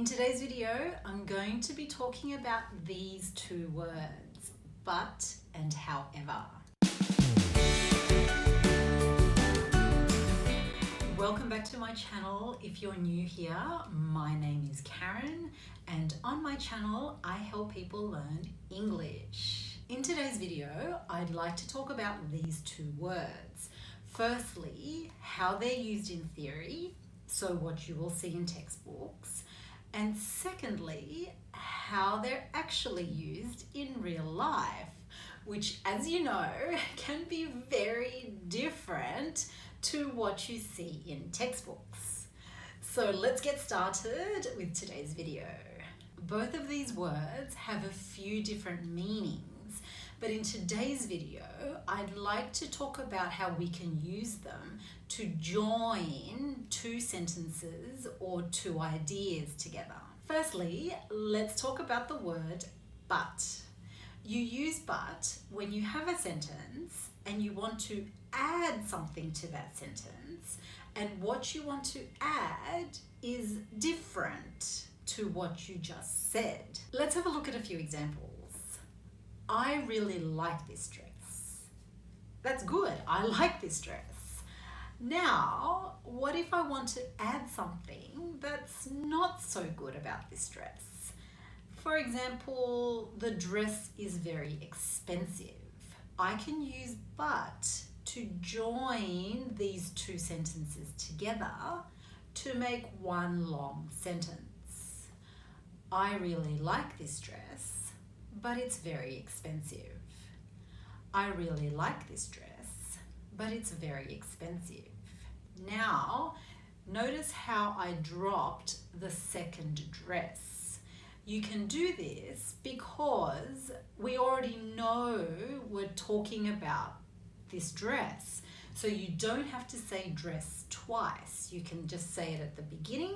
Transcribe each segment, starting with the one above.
In today's video, I'm going to be talking about these two words, but and however. Welcome back to my channel. If you're new here, my name is Karen, and on my channel, I help people learn English. In today's video, I'd like to talk about these two words. Firstly, how they're used in theory, so what you will see in textbooks, and secondly, how they're actually used in real life, which, as you know, can be very different to what you see in textbooks. So let's get started with today's video. Both of these words have a few different meanings, but in today's video, I'd like to talk about how we can use them to join two sentences or two ideas together. Firstly, let's talk about the word but. You use but when you have a sentence and you want to add something to that sentence, and what you want to add is different to what you just said. Let's have a look at a few examples. I really like this dress. That's good. I like this dress. Now, what if I want to add something that's not so good about this dress? For example, the dress is very expensive. I can use but to join these two sentences together to make one long sentence. I really like this dress, but it's very expensive. I really like this dress, but it's very expensive. Now, notice how I dropped the second dress. You can do this because we already know we're talking about this dress. So you don't have to say dress twice. You can just say it at the beginning,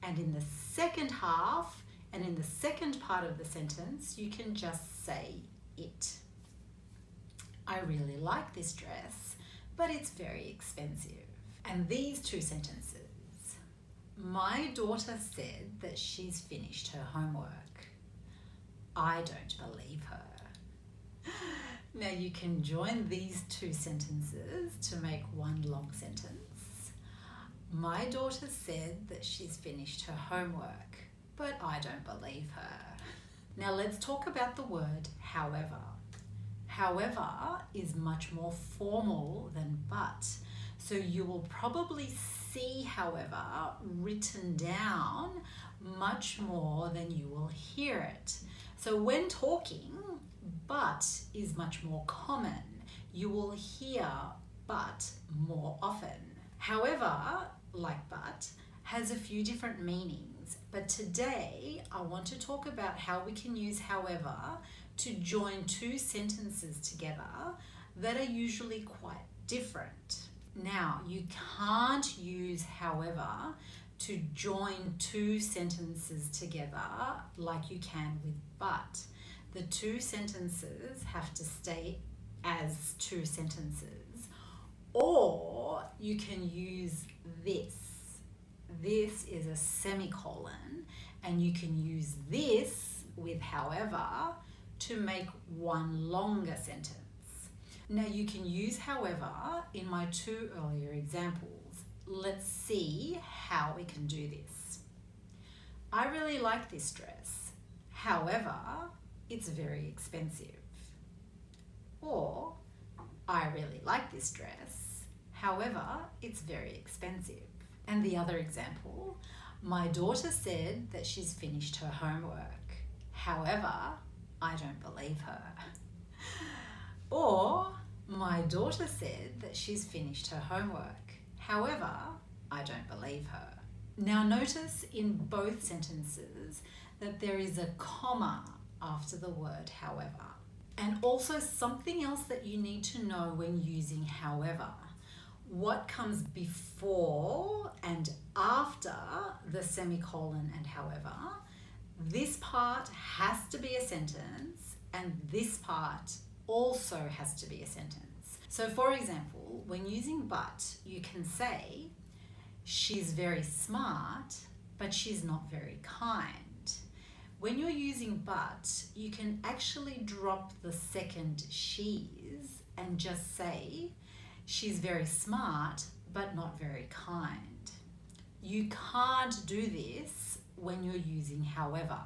and in the second half, and in the second part of the sentence, you can just say it. I really like this dress, but it's very expensive. And these two sentences. My daughter said that she's finished her homework. I don't believe her. Now you can join these two sentences to make one long sentence. My daughter said that she's finished her homework, but I don't believe her. Now let's talk about the word however. However is much more formal than but. So you will probably see however written down much more than you will hear it. So when talking, but is much more common. You will hear but more often. However, like but, has a few different meanings. But today I want to talk about how we can use however to join two sentences together that are usually quite different. Now, you can't use however to join two sentences together like you can with but. The two sentences have to stay as two sentences, or you can use this. This is a semicolon, and you can use this with however to make one longer sentence. Now you can use however in my two earlier examples. Let's see how we can do this. I really like this dress. However, it's very expensive. Or, I really like this dress. However, it's very expensive. And the other example, my daughter said that she's finished her homework. However, I don't believe her. Or, my daughter said that she's finished her homework. However, I don't believe her. Now notice in both sentences that there is a comma after the word however. And also something else that you need to know when using however. What comes before and after the semicolon and however, this part has to be a sentence, and this part also has to be a sentence. So for example, when using but, you can say, she's very smart, but she's not very kind. When you're using but, you can actually drop the second she's and just say, she's very smart, but not very kind. You can't do this when you're using however.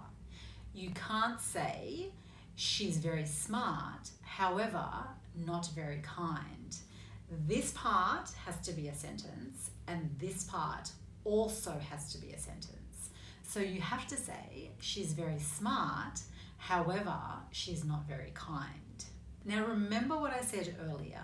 You can't say, she's very smart, however, not very kind. This part has to be a sentence, and this part also has to be a sentence. So you have to say, she's very smart, however, she's not very kind. Now remember what I said earlier,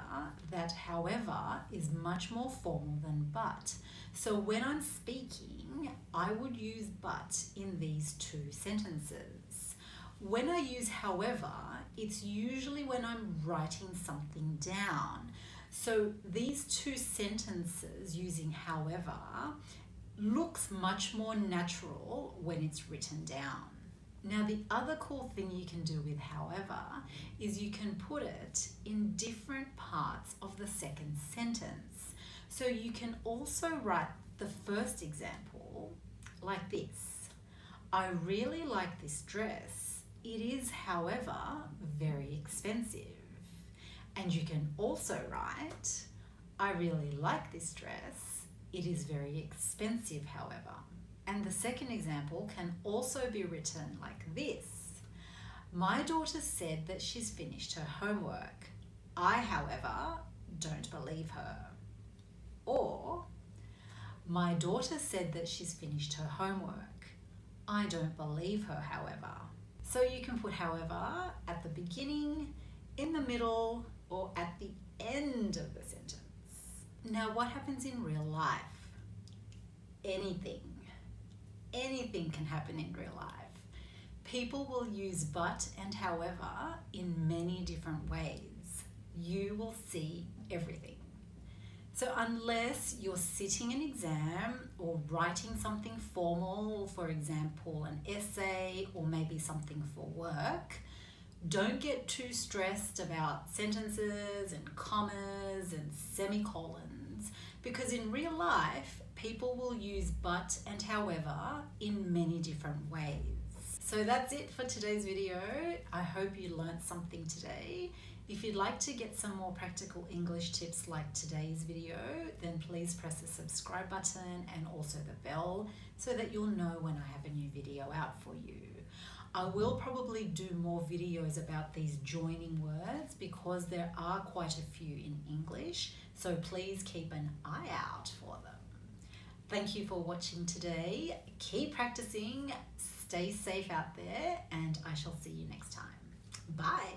that however is much more formal than but. So when I'm speaking, I would use but in these two sentences. When I use however, it's usually when I'm writing something down. So these two sentences using however looks much more natural when it's written down. Now the other cool thing you can do with however is you can put it in different parts of the second sentence. So you can also write the first example like this. I really like this dress. It is, however, very expensive. And you can also write, I really like this dress. It is very expensive, however. And the second example can also be written like this. My daughter said that she's finished her homework. I, however, don't believe her. Or, my daughter said that she's finished her homework. I don't believe her, however. So you can put however at the beginning, in the middle, or at the end of the sentence. Now, what happens in real life? Anything can happen in real life. People will use but and however in many different ways. You will see everything. So unless you're sitting an exam or writing something formal, for example, an essay or maybe something for work, don't get too stressed about sentences and commas and semicolons, because in real life, people will use but and however in many different ways. So that's it for today's video. I hope you learned something today. If you'd like to get some more practical English tips like today's video, then please press the subscribe button and also the bell so that you'll know when I have a new video out for you. I will probably do more videos about these joining words because there are quite a few in English, so please keep an eye out for them. Thank you for watching today. Keep practicing, stay safe out there, and I shall see you next time. Bye.